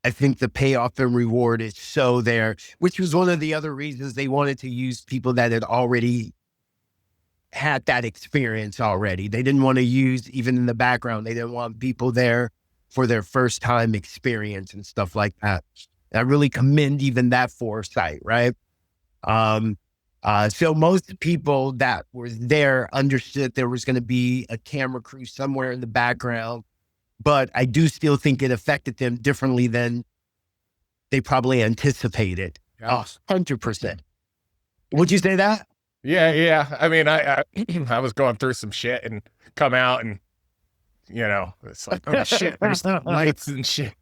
I think the payoff and reward is so there, which was one of the other reasons they wanted to use people that had already had that experience already. They didn't want to use, even in the background, they didn't want people there for their first time experience and stuff like that. And I really commend even that foresight, right? So most people that were there understood there was going to be a camera crew somewhere in the background, but I do still think it affected them differently than they probably anticipated. Yeah. 100%. Would you say that? Yeah. I mean, I was going through some shit and come out and, it's like, oh shit, there's lights and shit,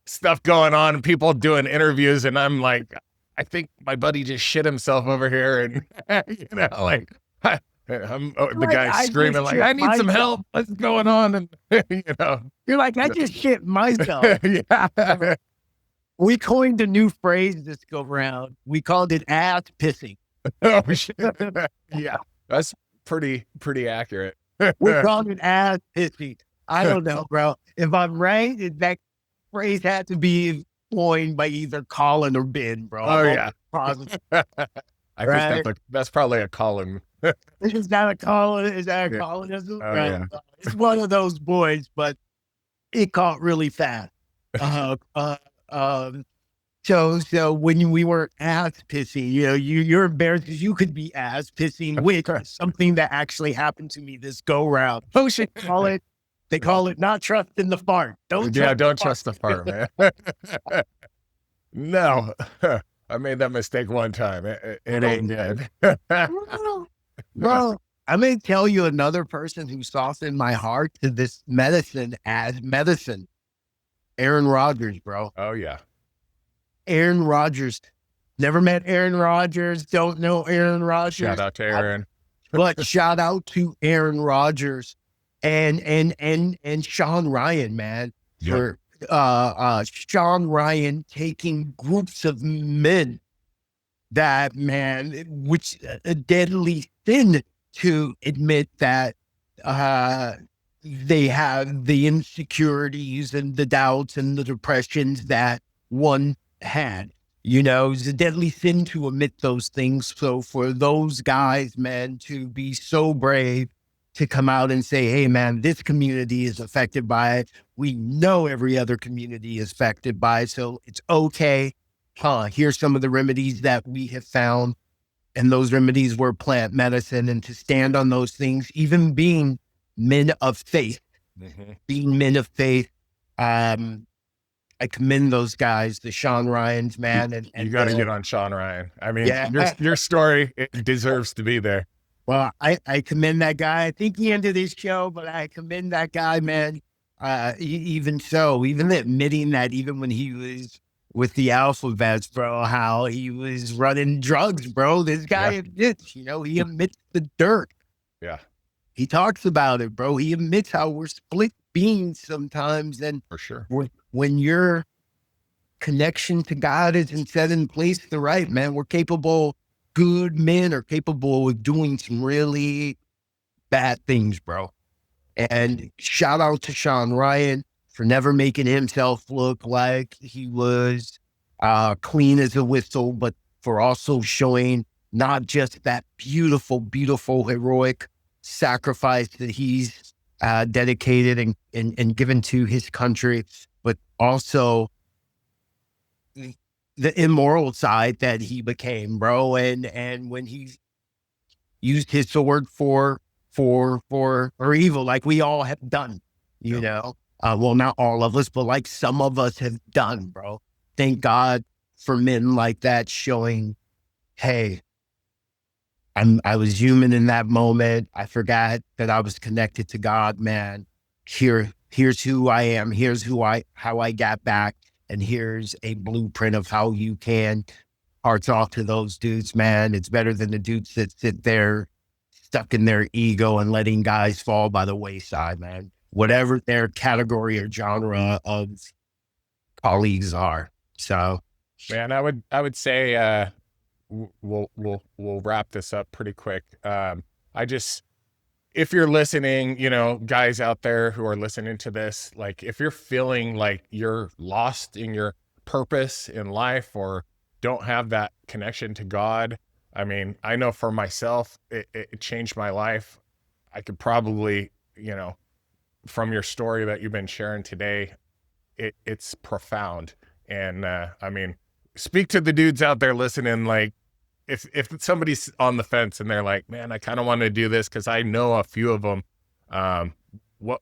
stuff going on and people doing interviews. And I'm like, I think my buddy just shit himself over here. And, I'm the guy screaming like, I need some help. What's going on? And, you're like, I just shit myself. Yeah. We coined a new phrase this go round. We called it ass pissing. Oh shit! Yeah, that's pretty accurate. We called it ass pissing. I don't know, bro. If I'm right, that phrase had to be coined by either Colin or Ben, bro. Oh yeah, I think that's probably a Colin. Is that a Colin? Is that a Colinism? Oh, yeah. It's one of those boys, but it caught really fast. So when we were ass pissing, you're embarrassed because you could be ass pissing with something that actually happened to me this go round. Oh shit! They call it not trusting the fart. Don't trust the fart, man. No, I made that mistake one time. It ain't good. Bro, I'm going to tell you another person who softened my heart to this medicine as medicine. Aaron Rodgers, bro. Oh, yeah. Aaron Rodgers. Never met Aaron Rodgers. Don't know Aaron Rodgers. Shout out to Aaron. But shout out to Aaron Rodgers and Sean Ryan, man. For Sean Ryan taking groups of men that, man, which a deadly sin to admit that they have the insecurities and the doubts and the depressions that one had. You know, it's a deadly sin to admit those things. So for those guys, man, to be so brave to come out and say, hey, man, this community is affected by it. We know every other community is affected by it. So it's okay. Here's some of the remedies that we have found. And those remedies were plant medicine. And to stand on those things, even being men of faith, being men of faith, I commend those guys, the Sean Ryans, man. And you got to get on Sean Ryan. I mean, your story, it deserves to be there. Well, I commend that guy. I think he ended his show, but I commend that guy, man. Even so, even admitting that even when he was with the alphabets, bro, how he was running drugs, bro. This guy admits, you know, he admits the dirt. Yeah. He talks about it, bro. He admits how we're split beings sometimes. And for sure, when your connection to God isn't set in place the right, man, we're capable, good men are capable of doing some really bad things, bro. And shout out to Sean Ryan for never making himself look like he was clean as a whistle, but for also showing not just that beautiful, beautiful, heroic sacrifice that he's dedicated and given to his country, but also the immoral side that he became, bro. And when he used his sword for evil, like we all have done, you know, well, not all of us, but like some of us have done, bro. Thank God for men like that showing, hey, I was human in that moment. I forgot that I was connected to God, man. Here's who I am. Here's how I got back. And here's a blueprint of how you can. Hearts off to those dudes, man. It's better than the dudes that sit there stuck in their ego and letting guys fall by the wayside, man. Whatever their category or genre of colleagues are. So, man, I would say we'll wrap this up pretty quick. If you're listening, you know, guys out there who are listening to this, like if you're feeling like you're lost in your purpose in life or don't have that connection to God, I mean, I know for myself, it changed my life. I could probably, you know, from your story that you've been sharing today, it's profound. And I mean, speak to the dudes out there listening, like, if somebody's on the fence and they're like, man, I kind of want to do this because I know a few of them, what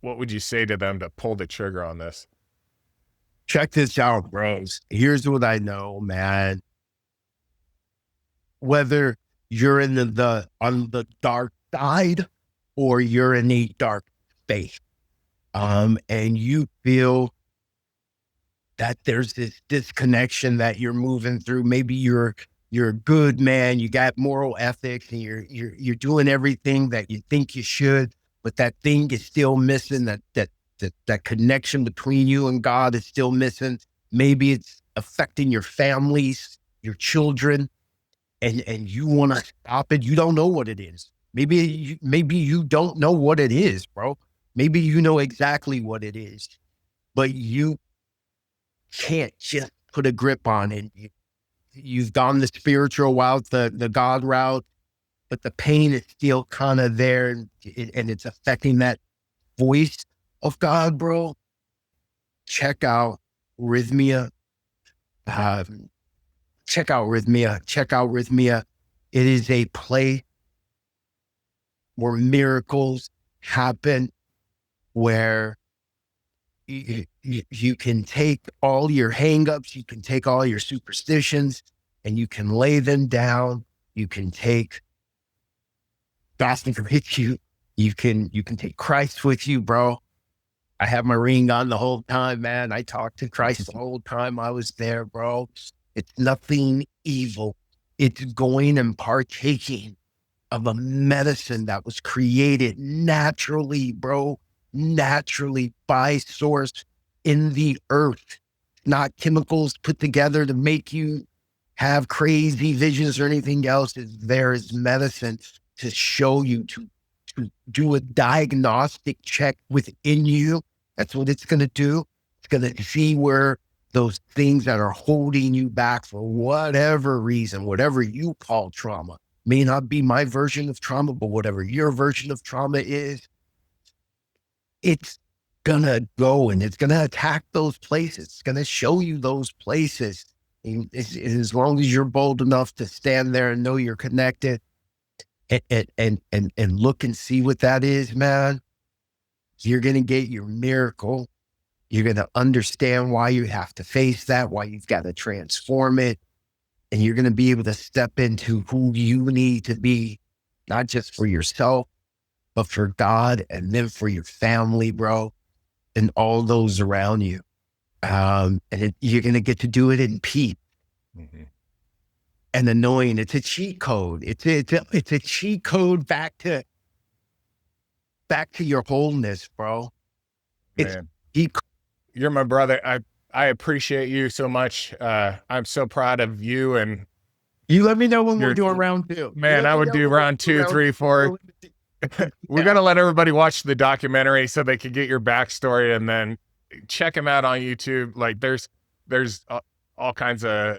would you say to them to pull the trigger on this? Check this out, bros. Here's what I know, man. Whether you're in on the dark side or you're in a dark space, and you feel that there's this disconnection that you're moving through, maybe you're a good man, you got moral ethics, and you're doing everything that you think you should, but that thing is still missing, that connection between you and God is still missing. Maybe it's affecting your families, your children, and you want to stop it. You don't know what it is. Maybe you don't know what it is, bro. Maybe you know exactly what it is, but you can't just put a grip on it. You've gone the spiritual route, the God route, but the pain is still kind of there, and it's affecting that voice of God, bro. Check out Rythmia. Check out Rythmia. It is a place where miracles happen, where you can take all your hangups, you can take all your superstitions, and you can lay them down. You can take fasting with you. You can take Christ with you, bro. I have my ring on the whole time, man. I talked to Christ the whole time I was there, bro. It's nothing evil. It's going and partaking of a medicine that was created naturally, bro, naturally by source in the earth, not chemicals put together to make you have crazy visions or anything else. There is medicine to show you, to do a diagnostic check within you. That's what it's going to do. It's going to see where those things that are holding you back for whatever reason, whatever you call trauma, may not be my version of trauma, but whatever your version of trauma is, it's going to go and it's going to attack those places. It's going to show you those places. And as long as you're bold enough to stand there and know you're connected and look and see what that is, man, you're going to get your miracle. You're going to understand why you have to face that, why you've got to transform it. And you're going to be able to step into who you need to be, not just for yourself, but for God, and then for your family, bro, and all those around you. You're going to get to do it in peace. Mm-hmm. And knowing it's a cheat code. It's a cheat code back to your wholeness, bro. Man, you're my brother. I appreciate you so much. I'm so proud of you. And you let me know when we're doing round 2. Man, I would do round 2, 3, 4. We got to let everybody watch the documentary so they can get your backstory, and then check them out on YouTube. Like there's all kinds of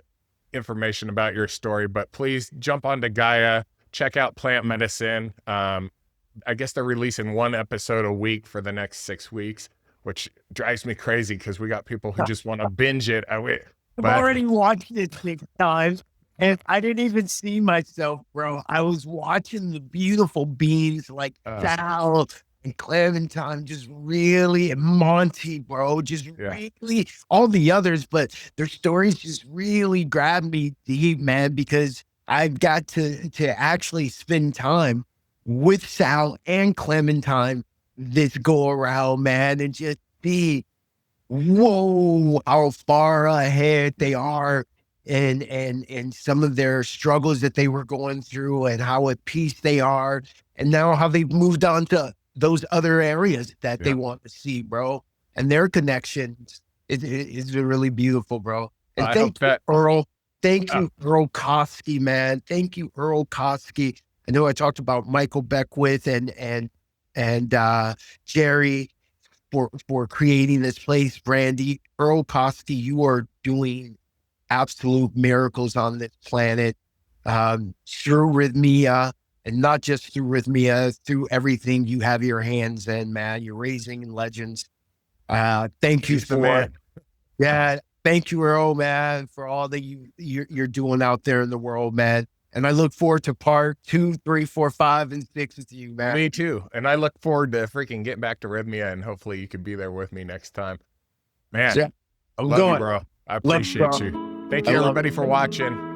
information about your story, but please jump onto Gaia, check out Plant Medicine. I guess they're releasing 1 episode a week for the next 6 weeks, which drives me crazy because we got people who just want to binge it. I've already watched it 6 times and I didn't even see myself, bro. I was watching the beautiful beings like Sal and Clementine, just really, and Monty, bro, just really, all the others, but their stories just really grabbed me deep, man, because I've got to actually spend time with Sal and Clementine this go around, man, and just see, whoa, how far ahead they are, and some of their struggles that they were going through, and how at peace they are, and now how they've moved on to those other areas that they want to see, bro, and their connections is really beautiful, bro. And thank you, Earl. Thank you, Earl Koski, man. Thank you, Earl Koski. I know I talked about Michael Beckwith and Jerry for creating this place. Brandy, Earl Koski, you are doing absolute miracles on this planet through Rythmia, and not just through Rythmia, through everything you have your hands in, man. You're raising legends. Thank you for it. Yeah, thank you, Earl, man, for all that you're doing out there in the world, man. And I look forward to part 2, 3, 4, 5, and 6 with you, man. Me too. And I look forward to freaking getting back to Rythmia, and hopefully you could be there with me next time. Man, I'm love going, you, bro. I appreciate you. Thank you, everybody, for watching.